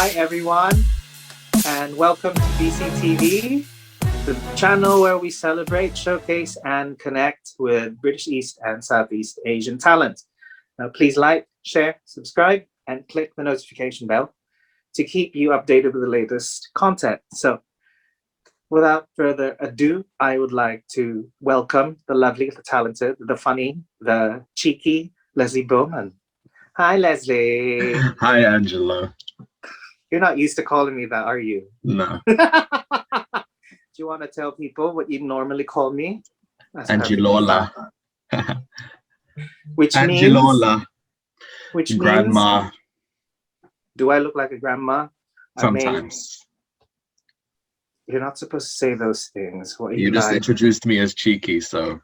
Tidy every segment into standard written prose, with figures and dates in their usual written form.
Hi everyone, and welcome to BCTV, the channel where we celebrate, showcase, and connect with British East and Southeast Asian talent. Now, please like, share, subscribe, and click the notification bell to keep you updated with the latest content. So, without further ado, I would like to welcome the lovely, the talented, the funny, the cheeky Leslie Bowman. Hi, Leslie. Hi, Angelo. You're not used to calling me that, are you? No. Do you want to tell people what you normally call me? That's Angelola. Which Angelola. means Grandma. Do I look like a grandma? Sometimes. You're not supposed to say those things. What are You just like? introduced me as cheeky, so.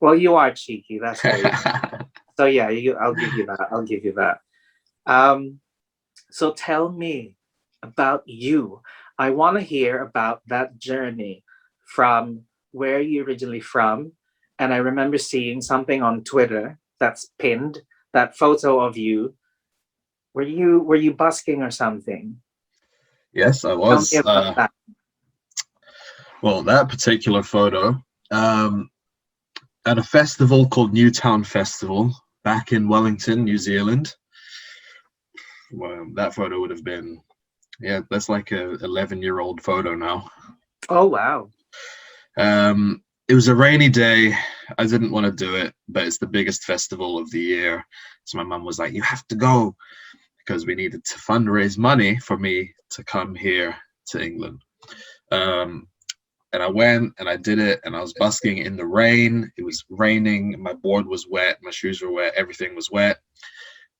Well, you are cheeky. That's right. So yeah, I'll give you that. I'll give you that. So tell me about you. I want to hear about that journey from where you originally from. And I remember seeing something on Twitter that's pinned, that photo of you. Were you busking or something? Yes, I was. Tell me about that. Well, that particular photo, at a festival called Newtown Festival back in Wellington, New Zealand. Well, that photo would have been, that's like a 11-year-old photo now. Oh, wow. It was a rainy day. I didn't want to do it, but it's the biggest festival of the year. So my mum was like, you have to go, because we needed to fundraise money for me to come here to England. And I went and I did it, and I was busking in the rain. It was raining, my board was wet, my shoes were wet, everything was wet.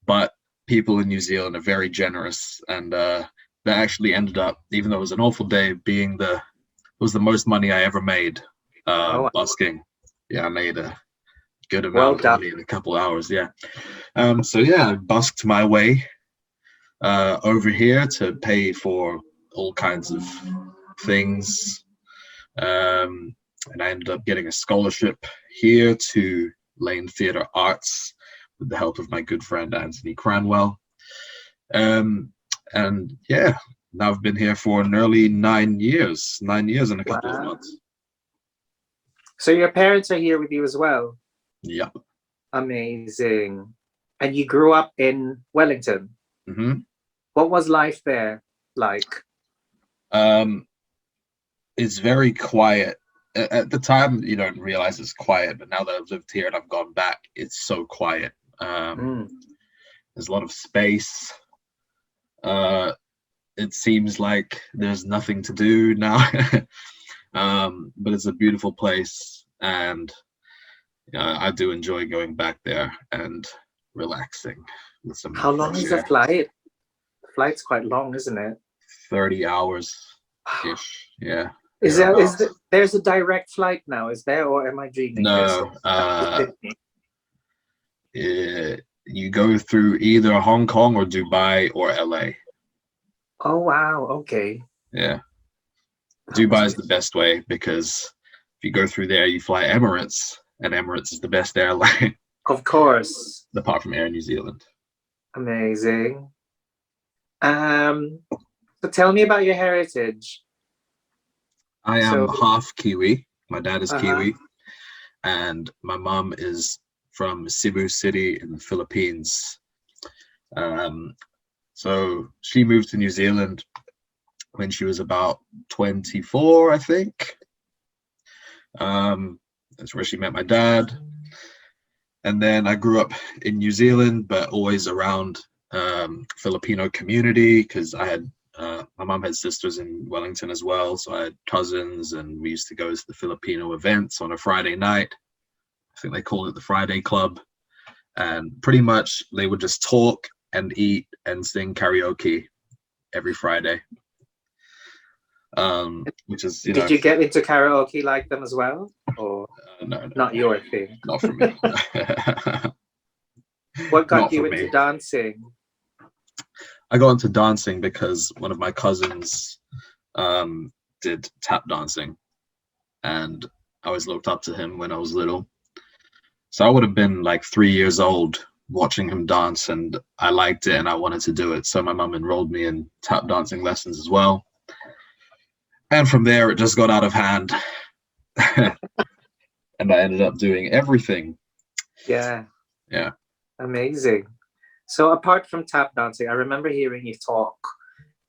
But people in New Zealand are very generous, and that actually ended up, even though it was an awful day, was the most money I ever made busking. Yeah, I made a good amount of money in a couple hours. So I busked my way over here to pay for all kinds of things, and I ended up getting a scholarship here to Lane Theatre Arts with the help of my good friend Anthony Cranwell. Now I've been here for nearly 9 years and a couple of months. So your parents are here with you as well? Yep. Amazing. And you grew up in Wellington? Mm-hmm. What was life there like? It's very quiet. At the time, you don't realize it's quiet, but now that I've lived here and I've gone back, it's so quiet. There's a lot of space. It seems like there's nothing to do now. But it's a beautiful place, and I do enjoy going back there and relaxing with some. How long is the flight? The flight's quite long, isn't it? 30 hours ish. Yeah. There's a direct flight now, is there, or am I dreaming? No. You go through either Hong Kong or Dubai or LA. Oh wow, okay. Yeah. Dubai is the best way, because if you go through there, you fly Emirates, and Emirates is the best airline. Of course. Apart from Air New Zealand. Amazing. So tell me about your heritage. I am half Kiwi. My dad is Kiwi, and my mom is from Cebu City in the Philippines. So she moved to New Zealand when she was about 24, I think. That's where she met my dad. And then I grew up in New Zealand, but always around Filipino community, because I had my mom had sisters in Wellington as well, so I had cousins, and we used to go to the Filipino events on a Friday night. I think they called it the Friday Club, and pretty much they would just talk and eat and sing karaoke every Friday. Which is, Did you get into karaoke like them as well, or no, not your thing? Not for me. What got you into dancing? I got into dancing because one of my cousins did tap dancing, and I always looked up to him when I was little. So I would have been like 3 years old watching him dance, and I liked it and I wanted to do it. So my mum enrolled me in tap dancing lessons as well. And from there, it just got out of hand. And I ended up doing everything. Yeah. Yeah. Amazing. So apart from tap dancing, I remember hearing you talk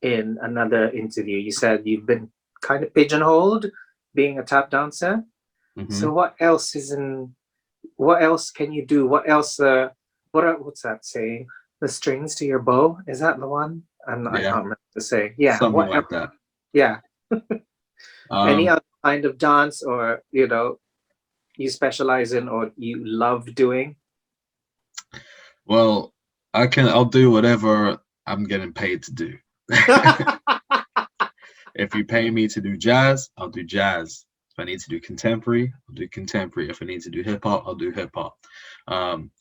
in another interview. You said you've been kind of pigeonholed being a tap dancer. So what else can you do? What else what's that saying? The strings to your bow? Is that the one? I can't remember to say. Yeah. Something like that. Yeah. Any other kind of dance, or you specialize in or you love doing? Well, I'll do whatever I'm getting paid to do. If you pay me to do jazz, I'll do jazz. If I need to do contemporary, I'll do contemporary. If I need to do hip hop, I'll do hip hop.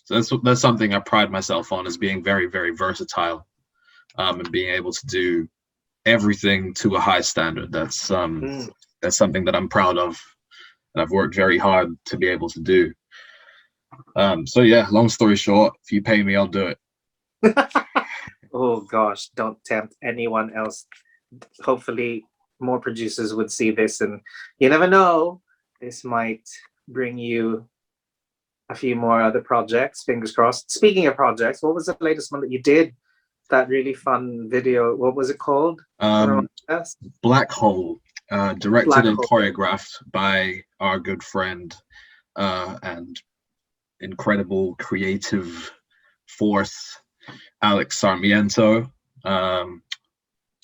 So that's something I pride myself on, is being very, very versatile, and being able to do everything to a high standard. That's something that I'm proud of, and I've worked very hard to be able to do. So yeah, long story short, if you pay me, I'll do it. Oh gosh, don't tempt anyone else. Hopefully more producers would see this, and you never know, this might bring you a few more other projects, fingers crossed. Speaking of projects, what was the latest one that you did? That really fun video, what was it called? Black Hole, directed Black and Hole. choreographed by our good friend and incredible creative force, Alex Sarmiento.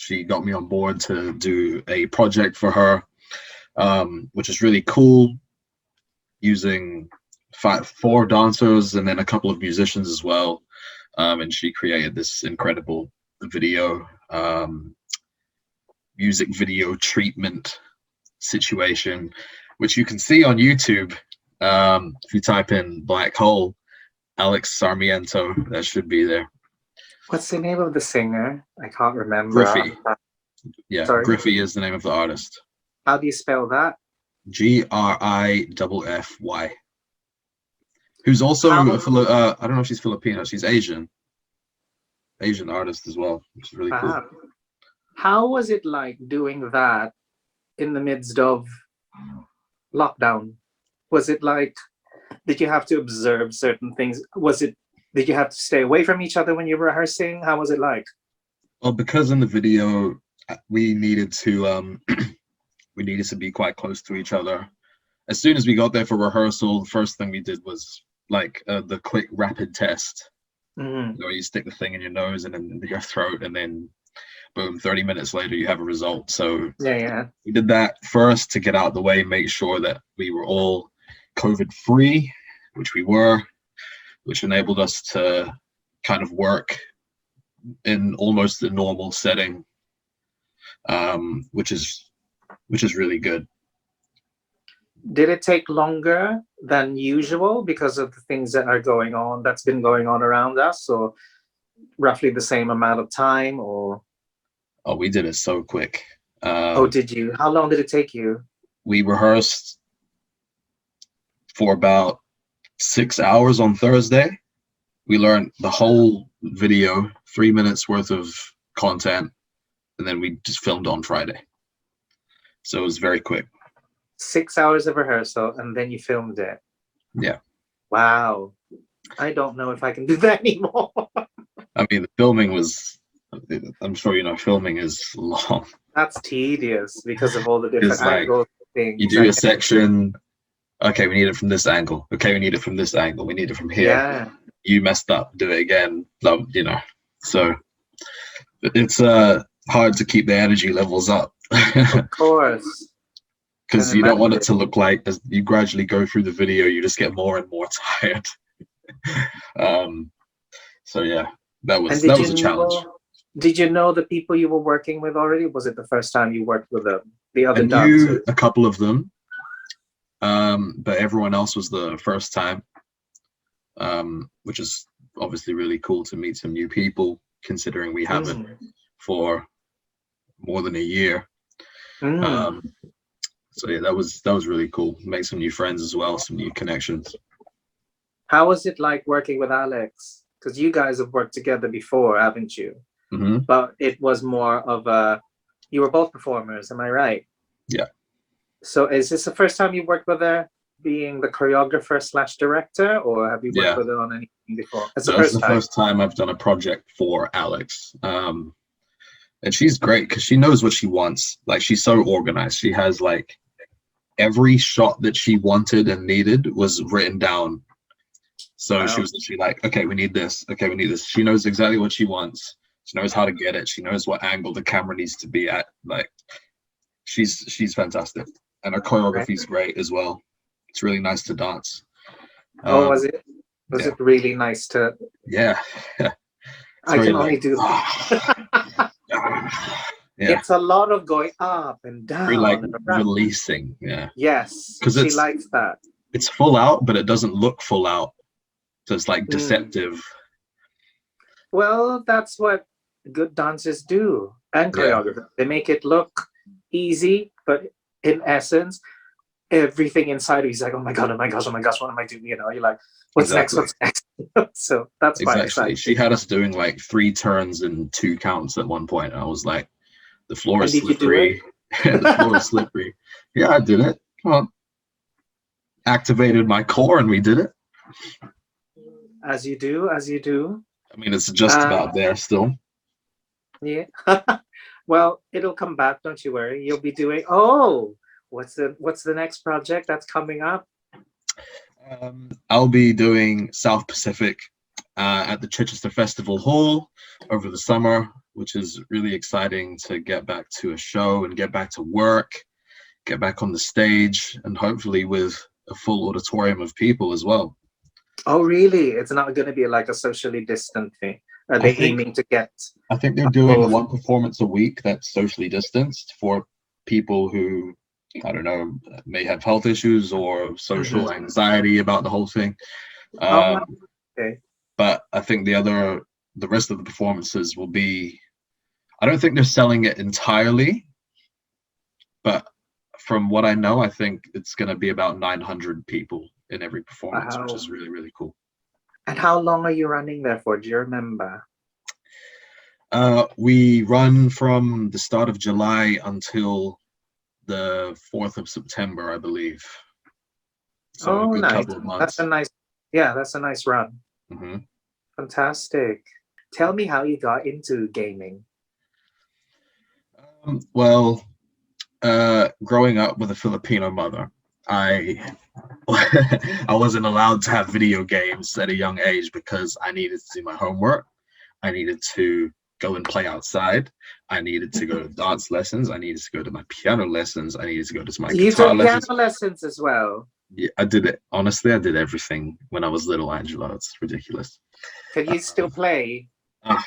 She got me on board to do a project for her, which is really cool, using 4 dancers and then a couple of musicians as well. And she created this incredible video, music video treatment situation, which you can see on YouTube. If you type in Black Hole, Alex Sarmiento, that should be there. What's the name of the singer? I can't remember. Griffey. Yeah, sorry. Griffey is the name of the artist. How do you spell that? Griffy. Who's also, I don't know if she's Filipino, she's Asian artist as well, which is really cool. How was it like doing that in the midst of lockdown? Was it like, did you have to observe certain things? Did you have to stay away from each other when you were rehearsing? How was it like? Well, because in the video we needed to be quite close to each other. As soon as we got there for rehearsal, the first thing we did was like the quick rapid test. Where you stick the thing in your nose and in your throat, and then boom, 30 minutes later you have a result. So we did that first to get out of the way, make sure that we were all COVID free, which we were, which enabled us to kind of work in almost a normal setting, which is really good. Did it take longer than usual because of the things that's been going on around us, or roughly the same amount of time, or? Oh, we did it so quick. Did you? How long did it take you? We rehearsed for about 6 hours on Thursday. We learned the whole video, 3 minutes worth of content, and then we just filmed on Friday. So it was very quick. 6 hours of rehearsal, and then you filmed it. Yeah. Wow. I don't know if I can do that anymore. I mean, the filming was, I'm sure you know, filming is long. That's tedious because of all the different angles. Things. You do a section, okay, we need it from this angle. Okay, we need it from this angle. We need it from here. Yeah. You messed up, do it again. You know, so it's hard to keep the energy levels up. Of course. Because you don't want it to look like, as you gradually go through the video, you just get more and more tired. So yeah, that was a challenge. Did you know the people you were working with already? Was it the first time you worked with the other I dancers? knew a couple of them, but everyone else was the first time, which is obviously really cool to meet some new people, considering we haven't for more than a year. So yeah, that was really cool. Make some new friends as well, some new connections. How was it like working with Alex? because you guys have worked together before, haven't you? Hmm. But it was more of a, you were both performers, am I right? Yeah. So is this the first time you worked with her being the choreographer slash director, or have you worked Yeah. with her on anything before? It's the That's first the time. first time I've done a project for Alex. And she's great because she knows what she wants. Like, she's so organized. She has like every shot that she wanted and needed was written down. So she Wow. was literally like, okay, we need this. Okay, we need this. She knows exactly what she wants. She knows how to get it. She knows what angle the camera needs to be at. Like, she's fantastic. And her choreography is great as well. It's really nice to dance. Oh, was it? Was Yeah. it really nice to? Yeah. It's I very can only like, do. yeah, It's a lot of going up and very like down and around. releasing. Yeah, Yes, 'Cause she likes that. it's full out, but it doesn't look full out. So it's like Mm. deceptive. Well, that's what good dancers do, and Yeah. choreographers. They make it look easy, but in essence, everything inside of you is like, oh my god, oh my gosh, oh my gosh, what am I doing? You know, you're like, what's Exactly. next? What's next? So that's quite Exactly. exciting. She had us doing like 3 turns and 2 counts at one point. And I was like, the floor is And did you do slippery. The floor is slippery. Yeah, I did it. Come on. Activated my core and we did it. As you do, as you do. I mean, it's just about there still. Yeah. Well, it'll come back, don't you worry. You'll be doing, oh, what's the next project that's coming up? I'll be doing South Pacific at the Chichester Festival Hall over the summer, which is really exciting to get back to a show and get back to work, get back on the stage, and hopefully with a full auditorium of people as well. Oh, really? It's not going to be like a socially distant thing. Are they aiming to get? I think they're doing 1 performance a week that's socially distanced for people who, I don't know, may have health issues or social anxiety about the whole thing. Okay. But I think the rest of the performances will be, I don't think they're selling it entirely, but from what I know, I think it's going to be about 900 people in every performance, which is really, really cool. And how long are you running there for? Do you remember? We run from the start of July until the 4th of September, I believe. So a good couple of months. That's a nice run. Mm-hmm. Fantastic. Tell me how you got into gaming. Well, growing up with a Filipino mother, I wasn't allowed to have video games at a young age because I needed to do my homework. I needed to go and play outside. I needed to go to dance lessons. I needed to go to my piano lessons. I needed to go to my guitar lessons. Piano lessons as well. Yeah, I did it. Honestly, I did everything when I was little, Angelo. It's ridiculous. Can you still play? No.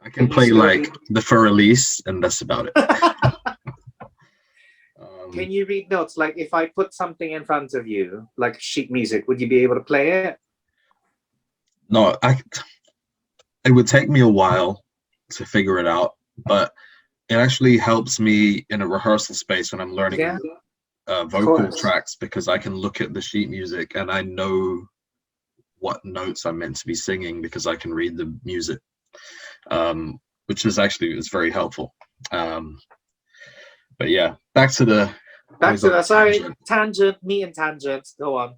I can play like the Fur-Elise, and that's about it. Can you read notes? Like if I put something in front of you, like sheet music, would you be able to play it? No, it would take me a while to figure it out, but it actually helps me in a rehearsal space when I'm learning vocal tracks, because I can look at the sheet music and I know what notes I'm meant to be singing because I can read the music, which is very helpful. But yeah, back to the sorry, tangent, me and tangents. Go on.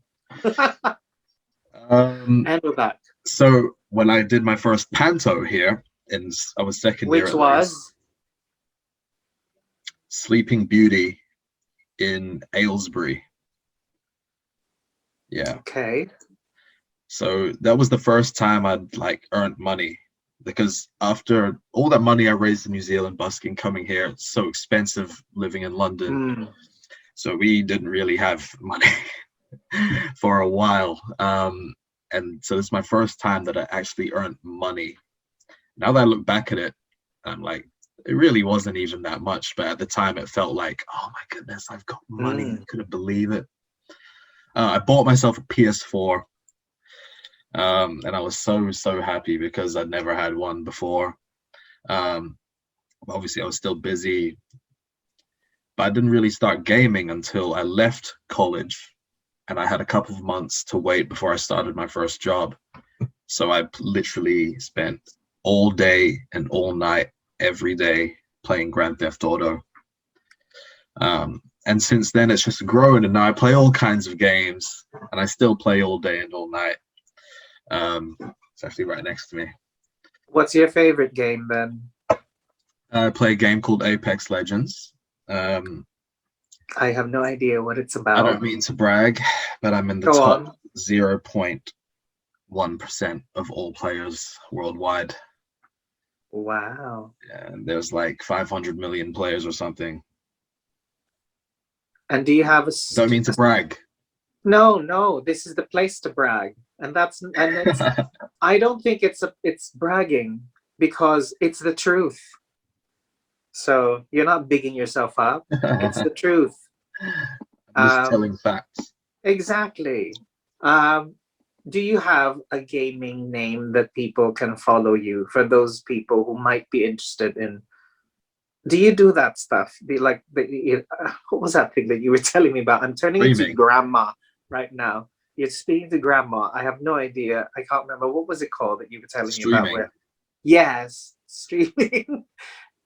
And we're back. So when I did my first panto here, I was second year. Which was Sleeping Beauty in Aylesbury. Yeah. Okay. So that was the first time I'd like earned money, because after all that money I raised in New Zealand busking, coming here, it's so expensive living in London. So we didn't really have money for a while. And so this is my first time that I actually earned money. Now that I look back at it, I'm like, it really wasn't even that much. But at the time it felt like, oh my goodness, I've got money. I couldn't believe it. I bought myself a PS4. And I was so happy because I'd never had one before. Obviously I was still busy, but I didn't really start gaming until I left college, and I had a couple of months to wait before I started my first job. So I literally spent all day and all night, every day, playing Grand Theft Auto. And since then, it's just grown, and now I play all kinds of games, and I still play all day and all night. It's actually right next to me. What's your favorite game then? I play a game called Apex Legends. I have no idea what it's about. I don't mean to brag, but I'm in the top 0.1% of all players worldwide. Wow. And there's like 500 million players or something. And do you have a... Don't mean to brag. No, this is the place to brag. And it's I don't think it's bragging, because it's the truth. So you're not bigging yourself up. It's the truth. Just telling facts. Exactly. Do you have a gaming name that people can follow you, for those people who might be interested in? Do you do that stuff? What was that thing that you were telling me about? I'm turning into grandma right now. You're speaking to grandma. I have no idea. I can't remember. What was it called that you were telling me about? Yes, streaming.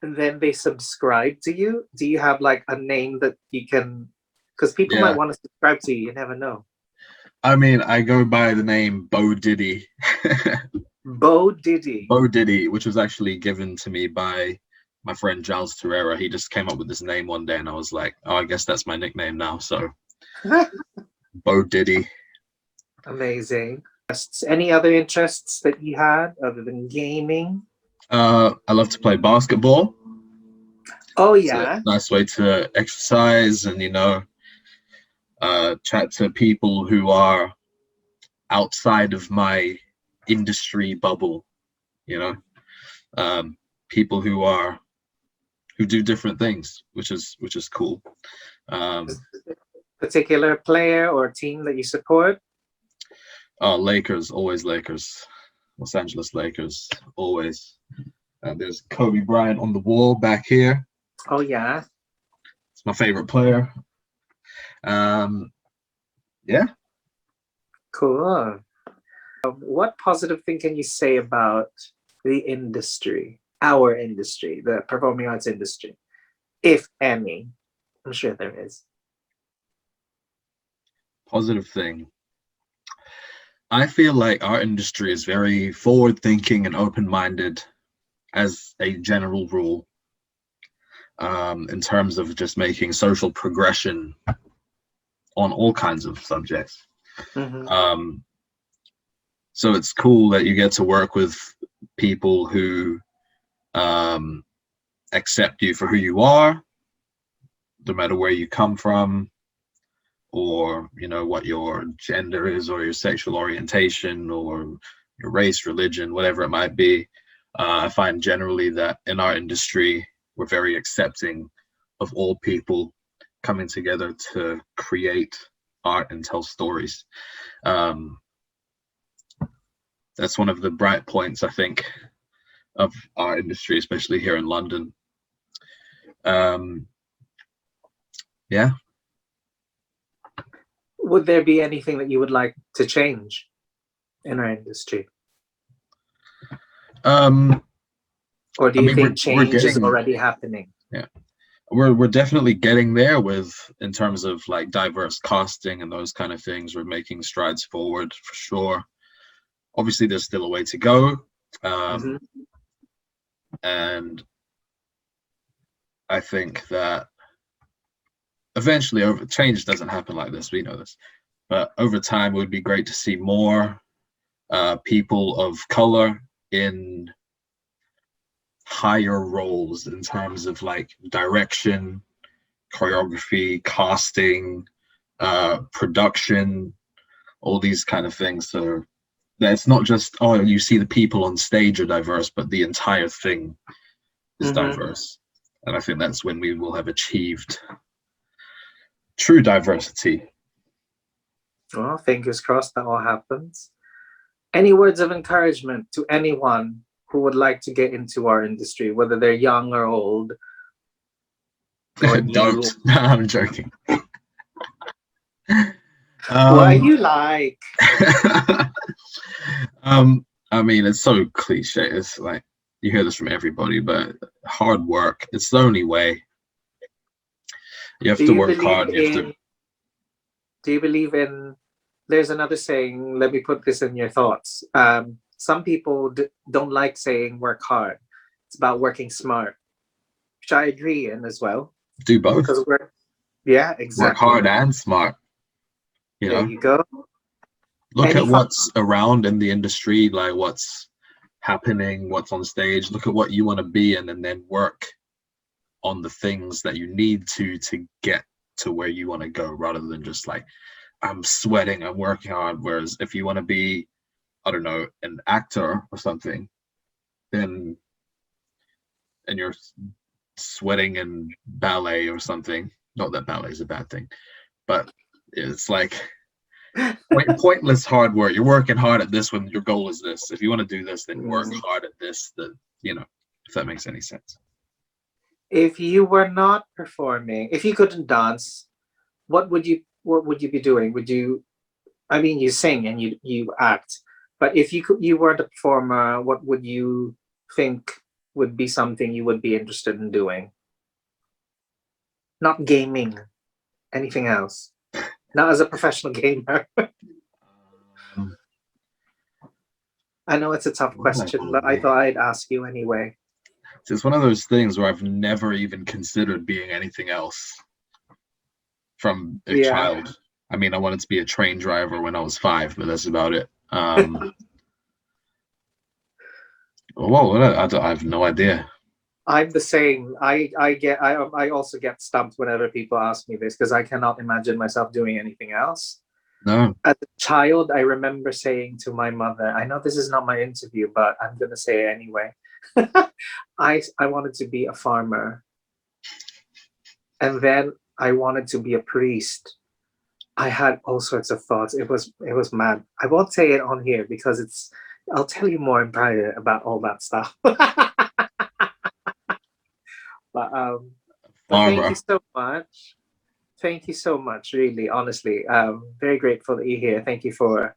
And then they subscribe to you. Do you have like a name that you can... Because people might want to subscribe to you. You never know. I mean, I go by the name Bo Diddy. Bo Diddy. Bo Diddy, which was actually given to me by my friend Giles Torreira. He just came up with this name one day, and I was like, oh, I guess that's my nickname now. So Bo Diddy. Amazing. Any other interests that you had other than gaming? I love to play basketball. Oh yeah. It's a nice way to exercise and, chat to people who are outside of my industry bubble, people who do different things, which is cool. Particular player or team that you support? Lakers, always Lakers. Los Angeles Lakers, always. There's Kobe Bryant on the wall back here. Oh yeah. It's my favorite player. Yeah. Cool. What positive thing can you say about the industry, our industry, the performing arts industry, if any? I'm sure there is. Positive thing. I feel like our industry is very forward-thinking and open-minded as a general rule, in terms of just making social progression on all kinds of subjects. Mm-hmm. So it's cool that you get to work with people who accept you for who you are, no matter where you come from, or what your gender is, or your sexual orientation, or your race, religion, whatever it might be. I find generally that in our industry, we're very accepting of all people coming together to create art and tell stories. That's one of the bright points, I think, of our industry, especially here in London. Yeah. Would there be anything that you would like to change in our industry? Or do you think change is already happening? Yeah, we're definitely getting there in terms of like diverse casting and those kind of things. We're making strides forward for sure. Obviously, there's still a way to go, and I think that eventually, change doesn't happen like this. We know this, but over time, it would be great to see more people of color in higher roles in terms of like direction, choreography, casting, production, all these kind of things. So that it's not just, oh, you see the people on stage are diverse, but the entire thing is diverse. And I think that's when we will have achieved true diversity. Well, fingers crossed that all happens. Any words of encouragement to anyone who would like to get into our industry, whether they're young or old? Or Don't. No, I'm joking. What are you like? I mean, it's so cliche. It's like you hear this from everybody, but hard work. It's the only way. You have Do to you work believe hard. You have to. in? Do you believe in? There's another saying. Let me put this in your thoughts. Some people don't like saying work hard. It's about working smart, which I agree in as well. Do both. Because yeah, Work exactly. hard and smart. You There know, you go. look Any at what's around in the industry, like what's happening, what's on stage. Look at what you want to be in, and then work on the things that you need to get to where you want to go, rather than just like, I'm sweating, I'm working hard. Whereas if you want to be, I don't know, an actor or something, then and you're sweating in ballet or something. Not that ballet is a bad thing, but it's like pointless hard work. You're working hard at this when your goal is this. If you want to do this, then work hard at this. If that makes any sense. If you were not performing, if you couldn't dance, what would you be doing? Would you? I mean, you sing and you act, but if you weren't a performer, what would you think would be something you would be interested in doing? Not gaming, anything else. Not as a professional gamer. I know it's a tough question, but I thought I'd ask you anyway. It's one of those things where I've never even considered being anything else from a child. I mean, I wanted to be a train driver when I was 5, but that's about it. Well, I have no idea. I'm the same. I also get stumped whenever people ask me this because I cannot imagine myself doing anything else. No. As a child, I remember saying to my mother, I know this is not my interview, but I'm gonna say it anyway. I wanted to be a farmer. And then I wanted to be a priest. I had all sorts of thoughts. It was mad. I won't say it on here because I'll tell you more in private about all that stuff. But thank you so much. Thank you so much, really, honestly. Very grateful that you're here. Thank you for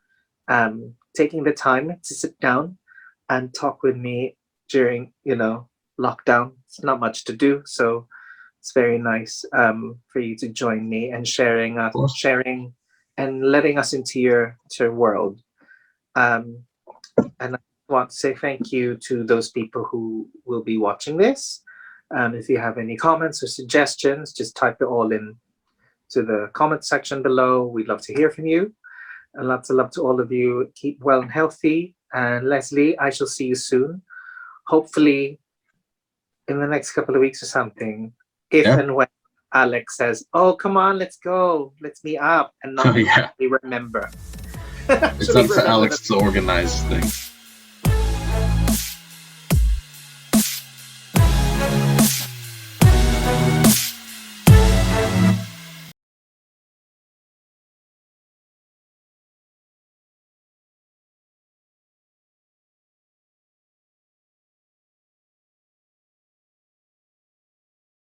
taking the time to sit down and talk with me during, lockdown. It's not much to do, so it's very nice for you to join me and sharing and letting us into your world. And I want to say thank you to those people who will be watching this. If you have any comments or suggestions, just type it all in to the comment section below. We'd love to hear from you. And lots of love to all of you. Keep well and healthy. And Leslie, I shall see you soon. Hopefully in the next couple of weeks or something. And when Alex says, oh, come on, let's go. Let's meet up. And not remember. It's up to Alex to organize things.